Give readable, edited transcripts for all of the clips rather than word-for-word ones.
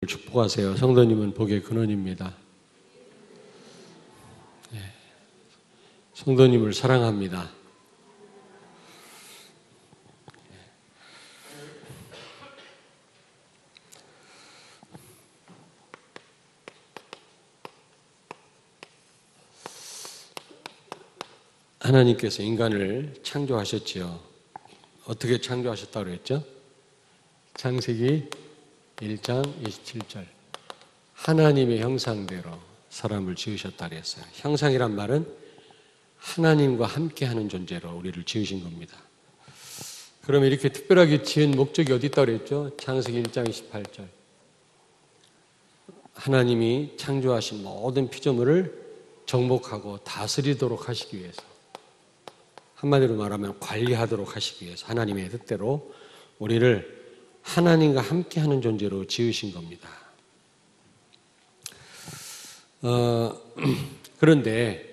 축복하세요. 성도님은 복의 근원입니다. 성도님을 사랑합니다. 하나님께서 인간을 창조하셨지요. 어떻게 창조하셨다고 그랬죠? 창세기 1장 27절. 하나님의 형상대로 사람을 지으셨다 그랬어요. 형상이란 말은 하나님과 함께하는 존재로 우리를 지으신 겁니다. 그러면 이렇게 특별하게 지은 목적이 어디 있다고 그랬죠? 창세기 1장 28절. 하나님이 창조하신 모든 피조물을 정복하고 다스리도록 하시기 위해서, 한마디로 말하면 관리하도록 하시기 위해서 하나님의 뜻대로 우리를 하나님과 함께하는 존재로 지으신 겁니다. 그런데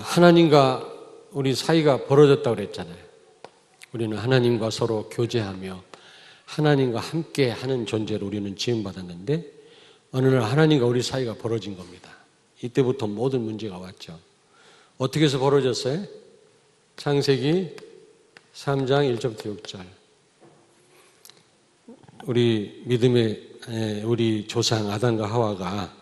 하나님과 우리 사이가 벌어졌다고 그랬잖아요. 우리는 하나님과 서로 교제하며 하나님과 함께하는 존재로 우리는 지음받았는데 어느 날 하나님과 우리 사이가 벌어진 겁니다. 이때부터 모든 문제가 왔죠. 어떻게 해서 벌어졌어요? 창세기 3장 1절부터 6절. 우리 믿음의 우리 조상 아담과 하와가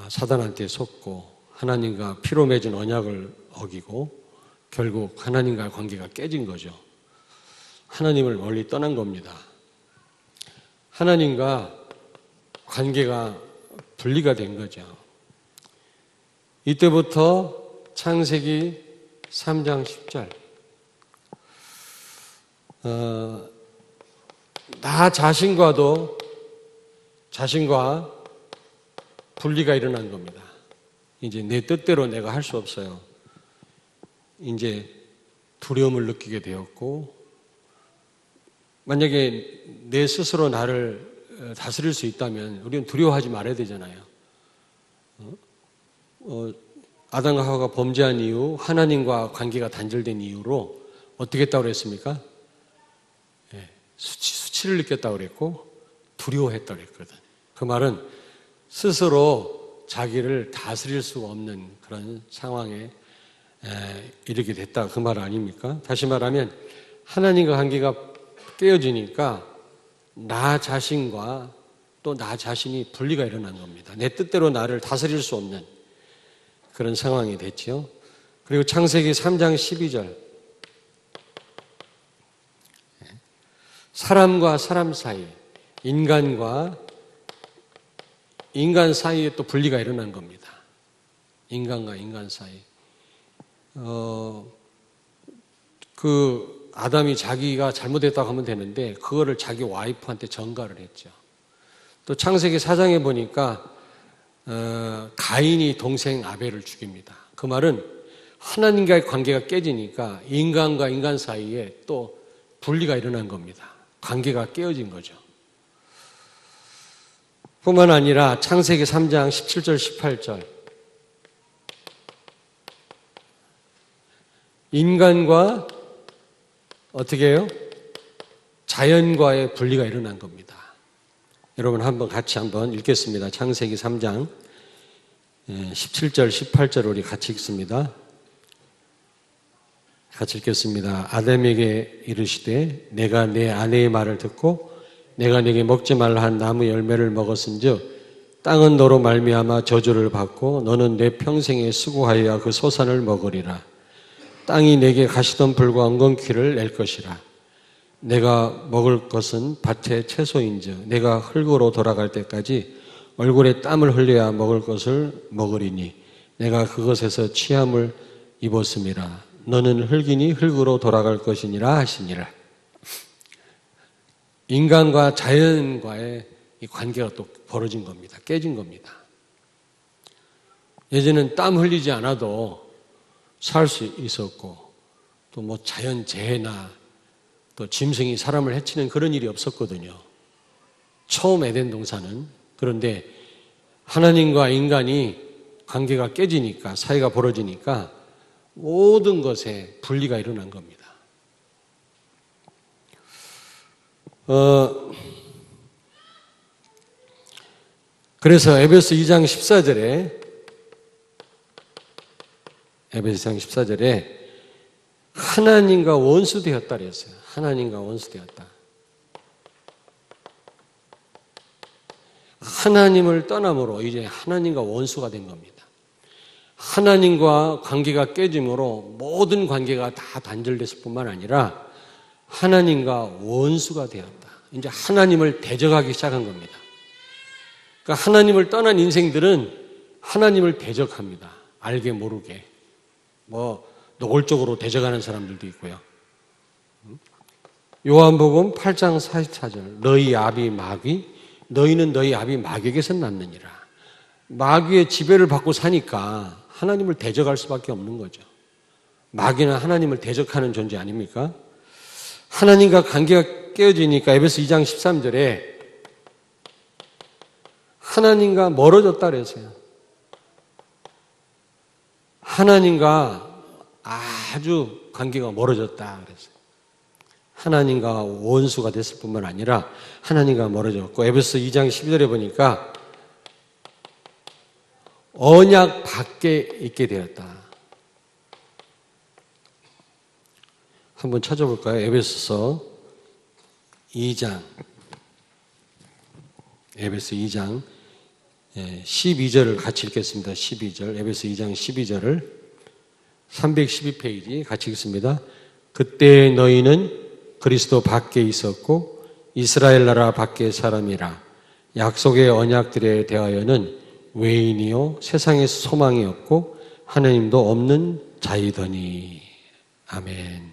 사단한테 속고 하나님과 피로 맺은 언약을 어기고 결국 하나님과의 관계가 깨진 거죠. 하나님을 멀리 떠난 겁니다. 하나님과 관계가 분리가 된 거죠. 이때부터 창세기 3장 10절. 나 자신과 분리가 일어난 겁니다. 이제 내 뜻대로 내가 할 수 없어요. 이제 두려움을 느끼게 되었고, 만약에 내 스스로 나를 다스릴 수 있다면 우리는 두려워하지 말아야 되잖아요. 아담과 하와가 범죄한 이후 하나님과 관계가 단절된 이유로 어떻게 했다고 그랬습니까? 수치를 느꼈다고 그랬고 두려워했다고 그랬거든. 그 말은 스스로 자기를 다스릴 수가 없는 그런 상황에 이르게 됐다, 그 말 아닙니까? 다시 말하면 하나님과 관계가 깨어지니까 나 자신과 또 나 자신이 분리가 일어난 겁니다. 내 뜻대로 나를 다스릴 수 없는 그런 상황이 됐죠. 그리고 창세기 3장 12절. 사람과 사람 사이, 인간과 인간 사이에 또 분리가 일어난 겁니다. 인간과 인간 사이. 아담이 자기가 잘못했다고 하면 되는데 그거를 자기 와이프한테 전가를 했죠. 또 창세기 4장에 보니까 가인이 동생 아벨을 죽입니다. 그 말은 하나님과의 관계가 깨지니까 인간과 인간 사이에 또 분리가 일어난 겁니다. 관계가 깨어진 거죠. 뿐만 아니라 창세기 3장 17절 18절. 인간과 어떻게 해요? 자연과의 분리가 일어난 겁니다. 여러분 같이 한번 읽겠습니다. 창세기 3장 17절 18절 우리 같이 읽습니다. 같이 읽겠습니다. 아담에게 이르시되 내가 내 아내의 말을 듣고 내가 네게 먹지 말라 한 나무 열매를 먹었은즉 땅은 너로 말미암아 저주를 받고 너는 내 평생에 수고하여야 그 소산을 먹으리라. 땅이 내게 가시던 풀과 엉겅퀴를 낼 것이라. 내가 먹을 것은 밭의 채소인즉 내가 흙으로 돌아갈 때까지 얼굴에 땀을 흘려야 먹을 것을 먹으리니 내가 그것에서 취함을 입었음이라. 너는 흙이니 흙으로 돌아갈 것이니라 하시니라. 인간과 자연과의 이 관계가 또 벌어진 겁니다. 깨진 겁니다. 예전엔 땀 흘리지 않아도 살 수 있었고 또 뭐 자연재해나 또 짐승이 사람을 해치는 그런 일이 없었거든요. 처음 에덴 동산은. 그런데 하나님과 인간이 관계가 깨지니까, 사이가 벌어지니까 모든 것에 분리가 일어난 겁니다. 그래서 에베소 2장 14절에 하나님과 원수 되었다 그랬어요. 하나님과 원수 되었다. 하나님을 떠남으로 이제 하나님과 원수가 된 겁니다. 하나님과 관계가 깨짐으로 모든 관계가 다 단절됐을 뿐만 아니라 하나님과 원수가 되었다. 이제 하나님을 대적하기 시작한 겁니다. 그러니까 하나님을 떠난 인생들은 하나님을 대적합니다. 알게 모르게. 노골적으로 대적하는 사람들도 있고요. 요한복음 8장 44절. 너희 아비 마귀, 너희는 너희 아비 마귀에게서 났느니라. 마귀의 지배를 받고 사니까 하나님을 대적할 수밖에 없는 거죠. 마귀는 하나님을 대적하는 존재 아닙니까? 하나님과 관계가 깨어지니까 에베소 2장 13절에 하나님과 멀어졌다 그랬어요. 하나님과 아주 관계가 멀어졌다 그랬어요. 하나님과 원수가 됐을 뿐만 아니라 하나님과 멀어졌고, 에베소 2장 12절에 보니까 언약 밖에 있게 되었다. 한번 찾아볼까요? 에베소 2장 12절을 같이 읽겠습니다. 12절, 에베소 2장 12절을 312페이지 같이 읽습니다. 그때 너희는 그리스도 밖에 있었고 이스라엘 나라 밖의 사람이라. 약속의 언약들에 대하여는 외인이요 세상에서 소망이 없고 하나님도 없는 자이더니. 아멘.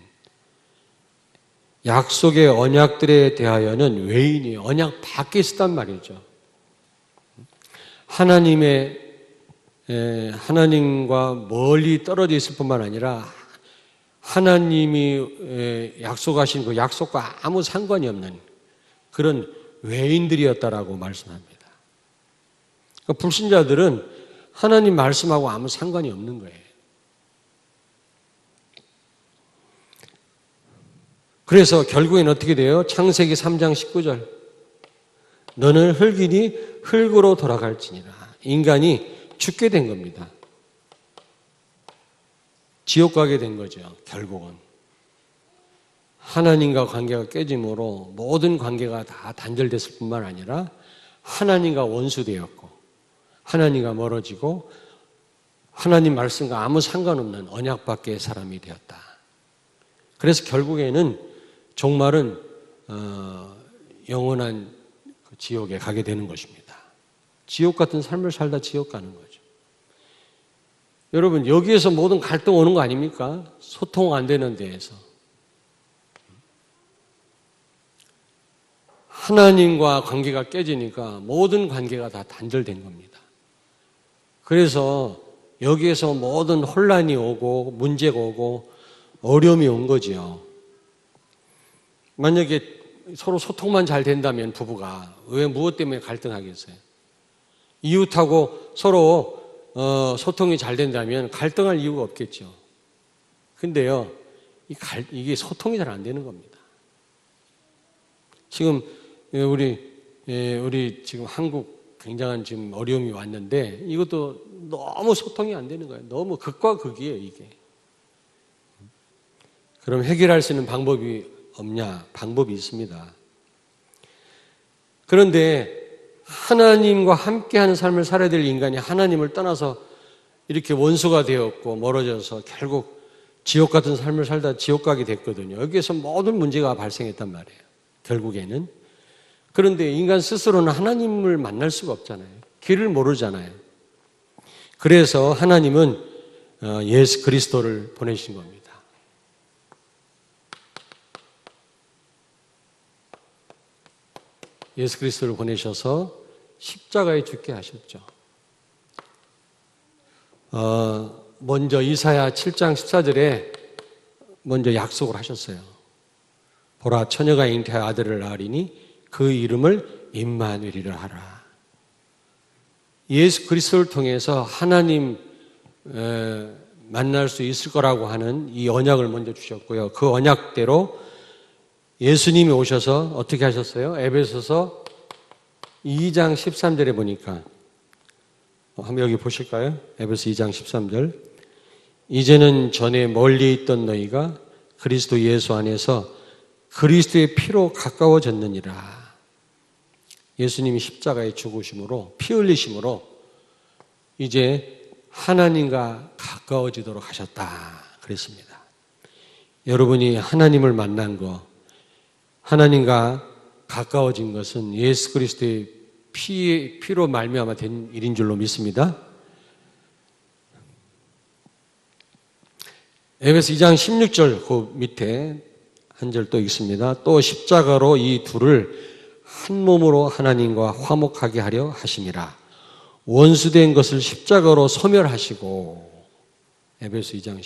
약속의 언약들에 대하여는 외인이 언약 밖에 있었단 말이죠. 하나님과 멀리 떨어져 있을 뿐만 아니라 하나님이 약속하신 그 약속과 아무 상관이 없는 그런 외인들이었다라고 말씀합니다. 그러니까 불신자들은 하나님 말씀하고 아무 상관이 없는 거예요. 그래서 결국엔 어떻게 돼요? 창세기 3장 19절. 너는 흙이니 흙으로 돌아갈지니라. 인간이 죽게 된 겁니다. 지옥 가게 된 거죠. 결국은. 하나님과 관계가 깨짐으로 모든 관계가 다 단절됐을 뿐만 아니라 하나님과 원수되었고 하나님과 멀어지고 하나님 말씀과 아무 상관없는 언약 밖의 사람이 되었다. 그래서 결국에는 종말은 영원한 지옥에 가게 되는 것입니다. 지옥 같은 삶을 살다 지옥 가는 거죠. 여러분, 여기에서 모든 갈등 오는 거 아닙니까? 소통 안 되는 데에서. 하나님과 관계가 깨지니까 모든 관계가 다 단절된 겁니다. 그래서 여기에서 모든 혼란이 오고 문제가 오고 어려움이 온 거지요. 만약에 서로 소통만 잘 된다면 부부가 왜 무엇 때문에 갈등하겠어요? 이웃하고 서로 소통이 잘 된다면 갈등할 이유가 없겠죠. 근데요, 이게 소통이 잘 안 되는 겁니다. 지금 우리 지금 한국 굉장한 지금 어려움이 왔는데 이것도 너무 소통이 안 되는 거예요. 너무 극과 극이에요, 이게. 그럼 해결할 수 있는 방법이 없냐? 방법이 있습니다. 그런데 하나님과 함께하는 삶을 살아야 될 인간이 하나님을 떠나서 이렇게 원수가 되었고 멀어져서 결국 지옥 같은 삶을 살다 지옥 가게 됐거든요. 여기에서 모든 문제가 발생했단 말이에요. 결국에는. 그런데 인간 스스로는 하나님을 만날 수가 없잖아요. 길을 모르잖아요. 그래서 하나님은 예수 그리스도를 보내신 겁니다. 예수 그리스도를 보내셔서 십자가에 죽게 하셨죠. 먼저 이사야 7장 14절에 먼저 약속을 하셨어요. 보라, 처녀가 잉태하여 아들을 낳으리니 그 이름을 임마누엘이라 하라. 예수 그리스도를 통해서 하나님 만날 수 있을 거라고 하는 이 언약을 먼저 주셨고요. 그 언약대로 예수님이 오셔서 어떻게 하셨어요? 에베소서 2장 13절에 보니까 한번 여기 보실까요? 에베소 2장 13절. 이제는 전에 멀리 있던 너희가 그리스도 예수 안에서 그리스도의 피로 가까워졌느니라. 예수님이 십자가에 죽으심으로, 피 흘리심으로 이제 하나님과 가까워지도록 하셨다 그랬습니다. 여러분이 하나님을 만난 거, 하나님과 가까워진 것은 예수 그리스도의 피로 말미암아 된 일인 줄로 믿습니다. 에베소 2장 16절 그 밑에 한 절 또 있습니다. 또 십자가로 이 둘을 한 몸으로 하나님과 화목하게 하려 하심이라. 원수된 것을 십자가로 소멸하시고. 에베소 2장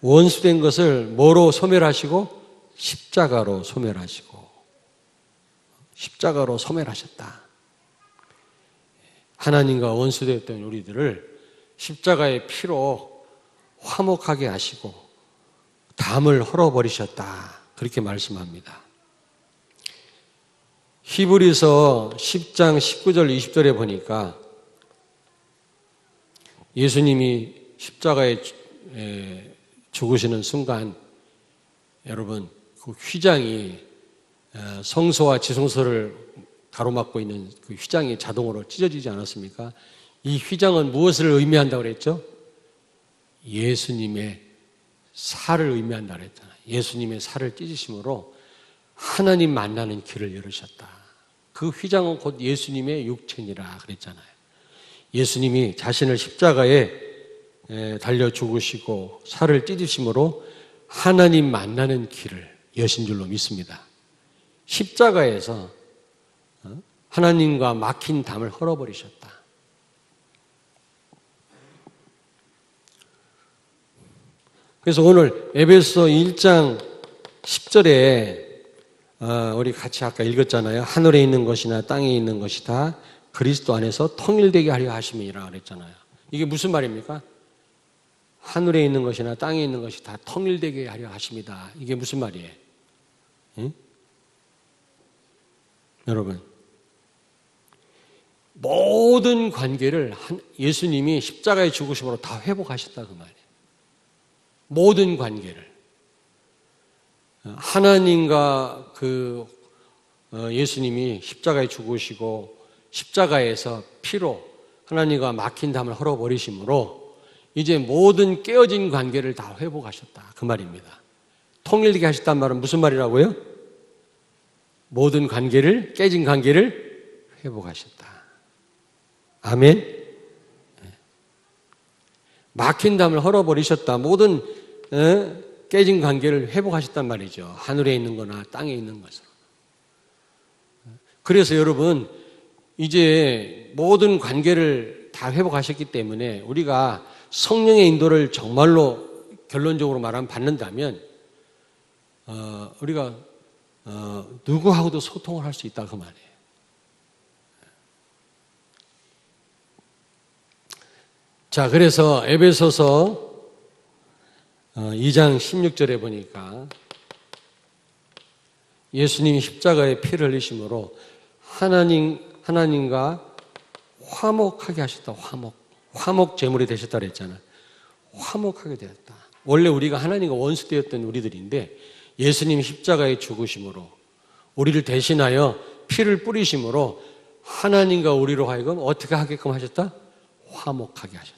원수된 것을 뭐로 소멸하시고? 십자가로 소멸하시고. 십자가로 소멸하셨다. 하나님과 원수되었던 우리들을 십자가의 피로 화목하게 하시고 담을 헐어버리셨다. 그렇게 말씀합니다. 히브리서 10장 19절 20절에 보니까 예수님이 십자가에 죽으시는 순간 여러분 그 휘장이 성소와 지성소를 가로막고 있는 그 휘장이 자동으로 찢어지지 않았습니까? 이 휘장은 무엇을 의미한다고 그랬죠? 예수님의 살을 의미한다고 그랬잖아요. 예수님의 살을 찢으심으로 하나님 만나는 길을 열으셨다. 그 휘장은 곧 예수님의 육체니라 그랬잖아요. 예수님이 자신을 십자가에 달려 죽으시고 살을 찢으심으로 하나님 만나는 길을 여신 줄로 믿습니다. 십자가에서 하나님과 막힌 담을 헐어버리셨다. 그래서 오늘 에베소 1장 10절에 우리 같이 아까 읽었잖아요. 하늘에 있는 것이나 땅에 있는 것이 다 그리스도 안에서 통일되게 하려 하심이라 그랬잖아요. 이게 무슨 말입니까? 하늘에 있는 것이나 땅에 있는 것이 다 통일되게 하려 하십니다. 이게 무슨 말이에요? 응? 여러분, 모든 관계를 예수님이 십자가의 죽으심으로 다 회복하셨다 그 말이에요. 모든 관계를 하나님과 예수님이 십자가에 죽으시고 십자가에서 피로 하나님과 막힌 담을 헐어버리심으로 이제 모든 깨어진 관계를 다 회복하셨다 그 말입니다. 통일되게 하셨단 말은 무슨 말이라고요? 모든 관계를, 깨진 관계를 회복하셨다. 아멘. 막힌 담을 헐어버리셨다. 모든 깨진 관계를 회복하셨단 말이죠. 하늘에 있는 거나 땅에 있는 것으로. 그래서 여러분 이제 모든 관계를 다 회복하셨기 때문에 우리가 성령의 인도를 정말로 결론적으로 말하면 받는다면 우리가 누구하고도 소통을 할 수 있다 그 말이에요. 자, 그래서 에베소서 2장 16절에 보니까 예수님이 십자가에 피를 흘리심으로 하나님과 화목하게 하셨다. 화목 제물이 되셨다 그랬잖아요. 화목하게 되었다. 원래 우리가 하나님과 원수되었던 우리들인데 예수님이 십자가에 죽으심으로 우리를 대신하여 피를 뿌리심으로 하나님과 우리로 하여금 어떻게 하게끔 하셨다? 화목하게 하셨다.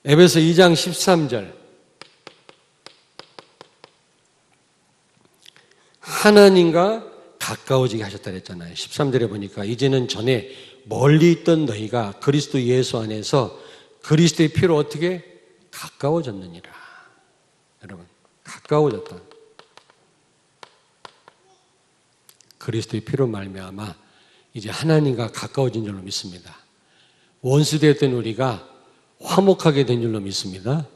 에베소 2장 13절 하나님과 가까워지게 하셨다 그랬잖아요. 13절에 보니까 이제는 전에 멀리 있던 너희가 그리스도 예수 안에서 그리스도의 피로 어떻게 가까워졌느니라. 여러분, 가까워졌다. 그리스도의 피로 말미암아 이제 하나님과 가까워진 줄로 믿습니다. 원수되었던 우리가 화목하게 된 줄로 믿습니다.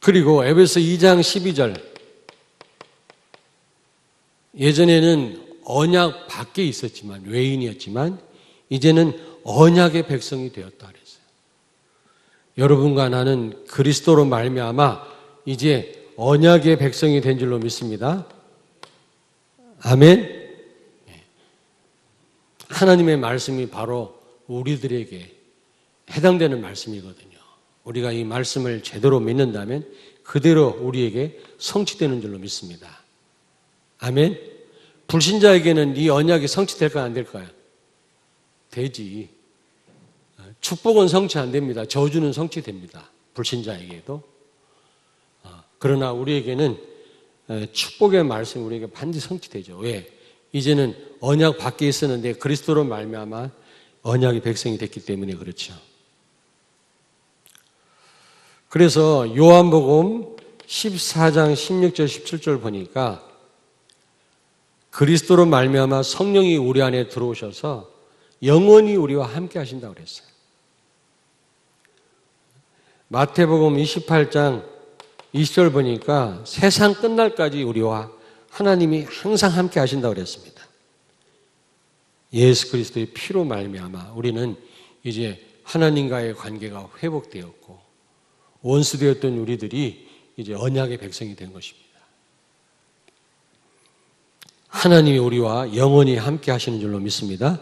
그리고 에베소 2장 12절 예전에는 언약 밖에 있었지만 외인이었지만 이제는 언약의 백성이 되었다 그랬어요. 여러분과 나는 그리스도로 말미암아 이제 언약의 백성이 된 줄로 믿습니다. 아멘. 하나님의 말씀이 바로 우리들에게 해당되는 말씀이거든요. 우리가 이 말씀을 제대로 믿는다면 그대로 우리에게 성취되는 줄로 믿습니다. 아멘. 불신자에게는 이 언약이 성취될까요, 안 될까요? 되지. 축복은 성취 안 됩니다. 저주는 성취됩니다. 불신자에게도. 그러나 우리에게는 축복의 말씀이 우리에게 반드시 성취되죠. 왜? 이제는 언약 밖에 있었는데 그리스도로 말미암아 언약의 백성이 됐기 때문에 그렇죠. 그래서 요한복음 14장 16절 17절 보니까 그리스도로 말미암아 성령이 우리 안에 들어오셔서 영원히 우리와 함께 하신다고 그랬어요. 마태복음 28장 20절 보니까 세상 끝날까지 우리와 하나님이 항상 함께 하신다고 그랬습니다. 예수 그리스도의 피로 말미암아 우리는 이제 하나님과의 관계가 회복되었고 원수되었던 우리들이 이제 언약의 백성이 된 것입니다. 하나님이 우리와 영원히 함께 하시는 줄로 믿습니다.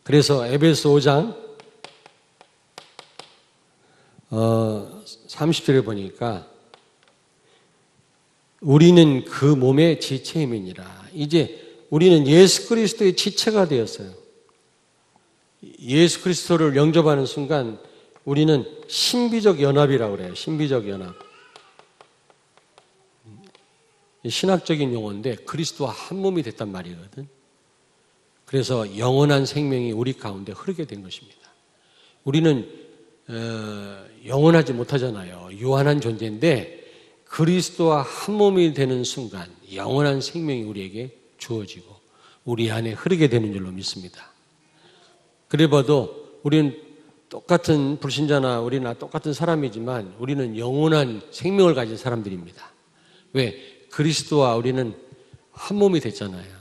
그래서 에베소 5장 30절에 보니까 우리는 그 몸의 지체임이니라. 이제 우리는 예수 그리스도의 지체가 되었어요. 예수 그리스도를 영접하는 순간 우리는 신비적 연합이라고 그래요. 신비적 연합. 신학적인 용어인데 그리스도와 한 몸이 됐단 말이거든. 그래서 영원한 생명이 우리 가운데 흐르게 된 것입니다. 우리는 영원하지 못하잖아요. 유한한 존재인데 그리스도와 한 몸이 되는 순간 영원한 생명이 우리에게 주어지고 우리 안에 흐르게 되는 줄로 믿습니다. 그래 봐도 우리는 똑같은 불신자나 우리나 똑같은 사람이지만 우리는 영원한 생명을 가진 사람들입니다. 왜? 그리스도와 우리는 한 몸이 됐잖아요.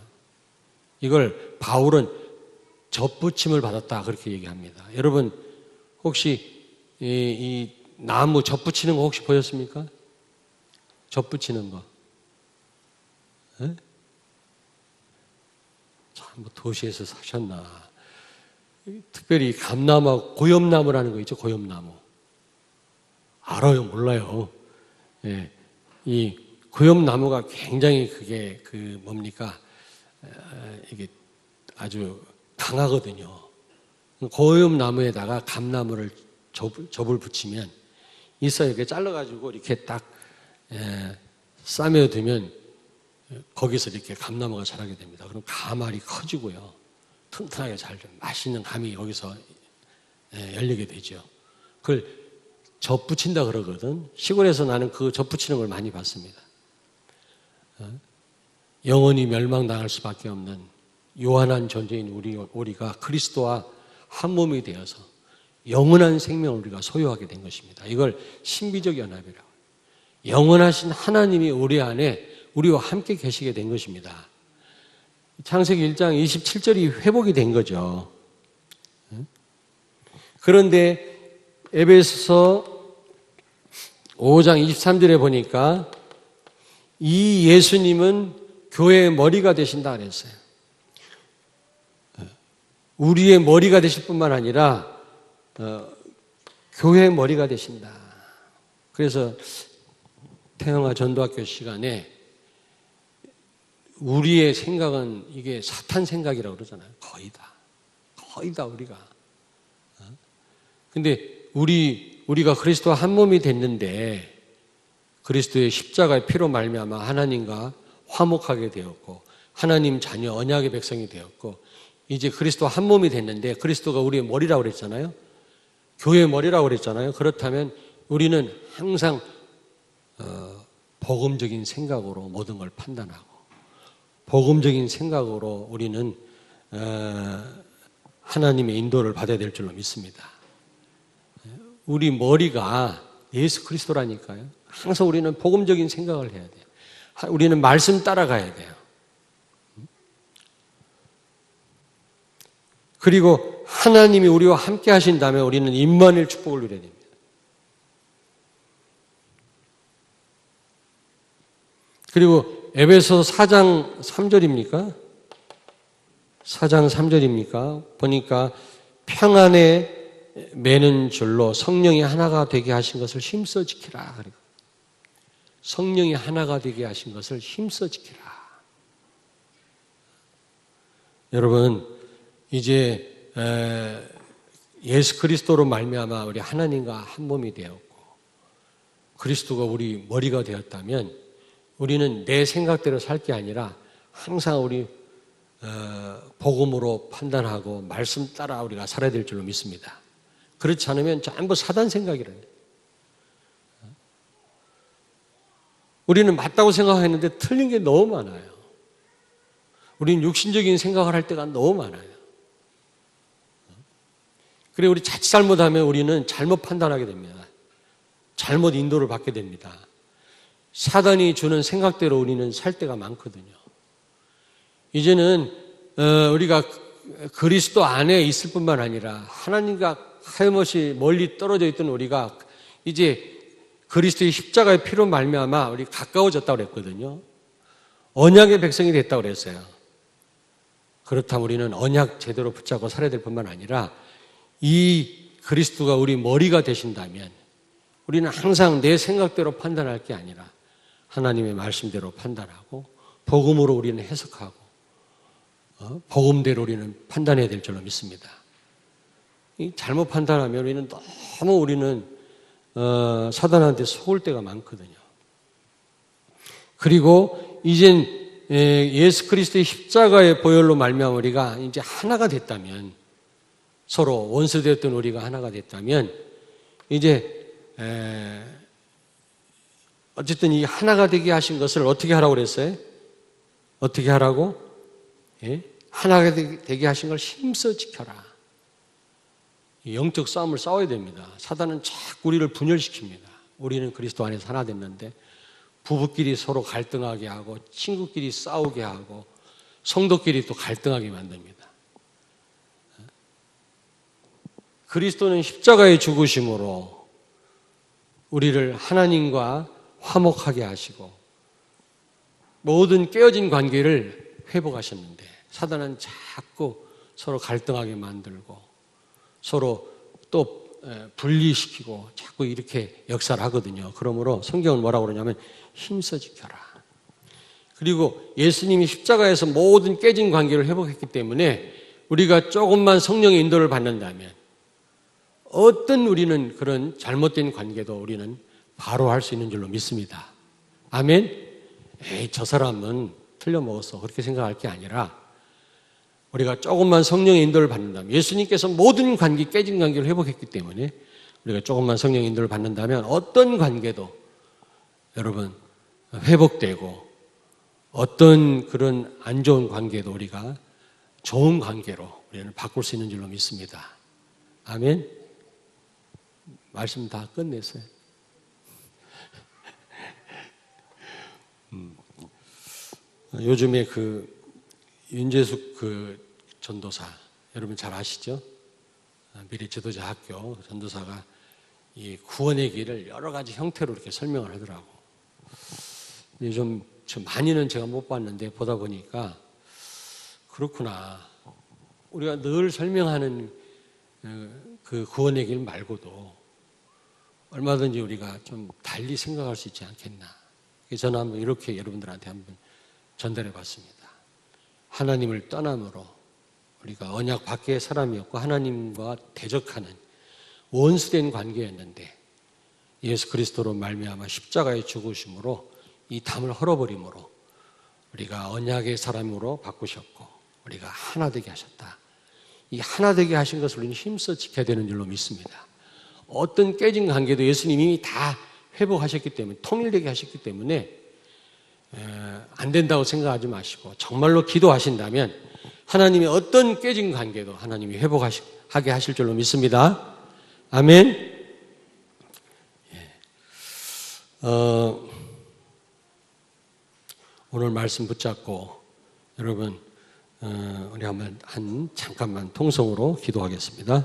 이걸 바울은 접붙임을 받았다 그렇게 얘기합니다. 여러분 혹시 이 나무 접붙이는 거 혹시 보셨습니까? 접붙이는 거. 참 뭐 도시에서 사셨나. 특별히 감나무, 고엽나무라는 거 있죠. 고엽나무. 알아요? 몰라요? 예, 이 고엽나무가 굉장히 그게 뭡니까? 이게 아주 강하거든요. 고엽나무에다가 감나무를 접을 붙이면 있어요. 이렇게 잘라가지고 이렇게 딱 싸매두면 거기서 이렇게 감나무가 자라게 됩니다. 그럼 감알이 커지고요. 튼튼하게 잘 맛있는 감이 거기서 열리게 되죠. 그걸 접붙인다 그러거든. 시골에서 나는 그 접붙이는 걸 많이 봤습니다. 영원히 멸망당할 수밖에 없는 요한한 존재인 우리가 그리스도와 한 몸이 되어서 영원한 생명을 우리가 소유하게 된 것입니다. 이걸 신비적 연합이라고. 영원하신 하나님이 우리 안에 우리와 함께 계시게 된 것입니다. 창세기 1장 27절이 회복이 된 거죠. 그런데 에베소서 5장 23절에 보니까 이 예수님은 교회의 머리가 되신다 그랬어요. 우리의 머리가 되실 뿐만 아니라 교회의 머리가 되신다. 그래서 태영아 전도학교 시간에 우리의 생각은 이게 사탄 생각이라고 그러잖아요. 거의 다 우리가. 근데 우리가 그리스도와 한 몸이 됐는데 그리스도의 십자가의 피로 말미암아 하나님과 화목하게 되었고 하나님 자녀 언약의 백성이 되었고 이제 그리스도와 한 몸이 됐는데 그리스도가 우리의 머리라고 그랬잖아요. 교회의 머리라고 그랬잖아요. 그렇다면 우리는 항상 복음적인 생각으로 모든 걸 판단하고 복음적인 생각으로 우리는 하나님의 인도를 받아야 될 줄로 믿습니다. 우리 머리가 예수 그리스도라니까요. 항상 우리는 복음적인 생각을 해야 돼요. 우리는 말씀 따라가야 돼요. 그리고 하나님이 우리와 함께 하신다면 우리는 임마누엘 축복을 누려야 됩니다. 그리고 에베소 4장 3절입니까? 4장 3절입니까? 보니까 평안에 매는 줄로 성령이 하나가 되게 하신 것을 힘써 지키라. 성령이 하나가 되게 하신 것을 힘써 지키라. 여러분, 이제 예수 그리스도로 말미암아 우리 하나님과 한 몸이 되었고 그리스도가 우리 머리가 되었다면 우리는 내 생각대로 살 게 아니라 항상 우리 복음으로 판단하고 말씀 따라 우리가 살아야 될 줄로 믿습니다. 그렇지 않으면 전부 사단 생각이라요. 우리는 맞다고 생각했는데 틀린 게 너무 많아요. 우리는 육신적인 생각을 할 때가 너무 많아요. 그래 우리 자칫 잘못하면 우리는 잘못 판단하게 됩니다. 잘못 인도를 받게 됩니다. 사단이 주는 생각대로 우리는 살 때가 많거든요. 이제는 우리가 그리스도 안에 있을 뿐만 아니라 하나님과 하염없이 멀리 떨어져 있던 우리가 이제 그리스도의 십자가의 피로 말미암아 우리 가까워졌다고 그랬거든요. 언약의 백성이 됐다고 그랬어요. 그렇다면 우리는 언약 제대로 붙잡고 살아야 될 뿐만 아니라 이 그리스도가 우리 머리가 되신다면 우리는 항상 내 생각대로 판단할 게 아니라 하나님의 말씀대로 판단하고 복음으로 우리는 해석하고 복음대로 우리는 판단해야 될 줄로 믿습니다. 잘못 판단하면 우리는 사단한테 속을 때가 많거든요. 그리고 이젠 예수 그리스도의 십자가의 보혈로 말미암아 우리가 이제 하나가 됐다면 서로 원수되었던 우리가 하나가 됐다면 이제 어쨌든 이 하나가 되게 하신 것을 어떻게 하라고 그랬어요? 어떻게 하라고? 예? 하나가 되게 하신 걸 힘써 지켜라. 영적 싸움을 싸워야 됩니다. 사단은 자꾸 우리를 분열시킵니다. 우리는 그리스도 안에서 하나 됐는데 부부끼리 서로 갈등하게 하고 친구끼리 싸우게 하고 성도끼리 또 갈등하게 만듭니다. 그리스도는 십자가의 죽으심으로 우리를 하나님과 화목하게 하시고 모든 깨어진 관계를 회복하셨는데 사단은 자꾸 서로 갈등하게 만들고 서로 또 분리시키고 자꾸 이렇게 역사를 하거든요. 그러므로 성경은 뭐라고 그러냐면 힘써 지켜라. 그리고 예수님이 십자가에서 모든 깨진 관계를 회복했기 때문에 우리가 조금만 성령의 인도를 받는다면 어떤 우리는 그런 잘못된 관계도 우리는 바로 할 수 있는 줄로 믿습니다. 아멘? 저 사람은 틀려먹었어. 그렇게 생각할 게 아니라 우리가 조금만 성령의 인도를 받는다면 예수님께서 모든 관계, 깨진 관계를 회복했기 때문에 우리가 조금만 성령의 인도를 받는다면 어떤 관계도 여러분 회복되고 어떤 그런 안 좋은 관계도 우리가 좋은 관계로 우리는 바꿀 수 있는 줄로 믿습니다. 아멘? 말씀 다 끝냈어요. 요즘에 윤재숙 전도사 여러분 잘 아시죠? 미래 지도자 학교 전도사가 이 구원의 길을 여러 가지 형태로 이렇게 설명을 하더라고. 좀 많이는 제가 못 봤는데 보다 보니까 그렇구나. 우리가 늘 설명하는 그 구원의 길 말고도 얼마든지 우리가 좀 달리 생각할 수 있지 않겠나. 저는 한번 이렇게 여러분들한테 한번 전달해 봤습니다. 하나님을 떠남으로 우리가 언약 밖의 사람이었고 하나님과 대적하는 원수된 관계였는데 예수 그리스도로 말미암아 십자가의 죽으심으로 이 담을 헐어버림으로 우리가 언약의 사람으로 바꾸셨고 우리가 하나 되게 하셨다. 이 하나 되게 하신 것을 우리는 힘써 지켜야 되는 줄로 믿습니다. 어떤 깨진 관계도 예수님이 다 회복하셨기 때문에 통일되게 하셨기 때문에 안 된다고 생각하지 마시고 정말로 기도하신다면 하나님이 어떤 깨진 관계도 하나님이 회복하게 하실 줄로 믿습니다. 아멘. 오늘 말씀 붙잡고 여러분 우리 한번 잠깐만 통성으로 기도하겠습니다.